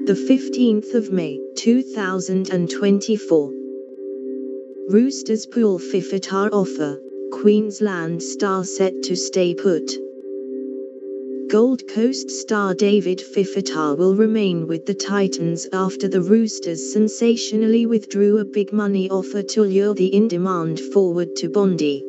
The 15th of May, 2024. Roosters pull Fifita offer, Queensland star set to stay put. Gold Coast star David Fifita will remain with the Titans after the Roosters sensationally withdrew a big money offer to lure the in-demand forward to Bondi.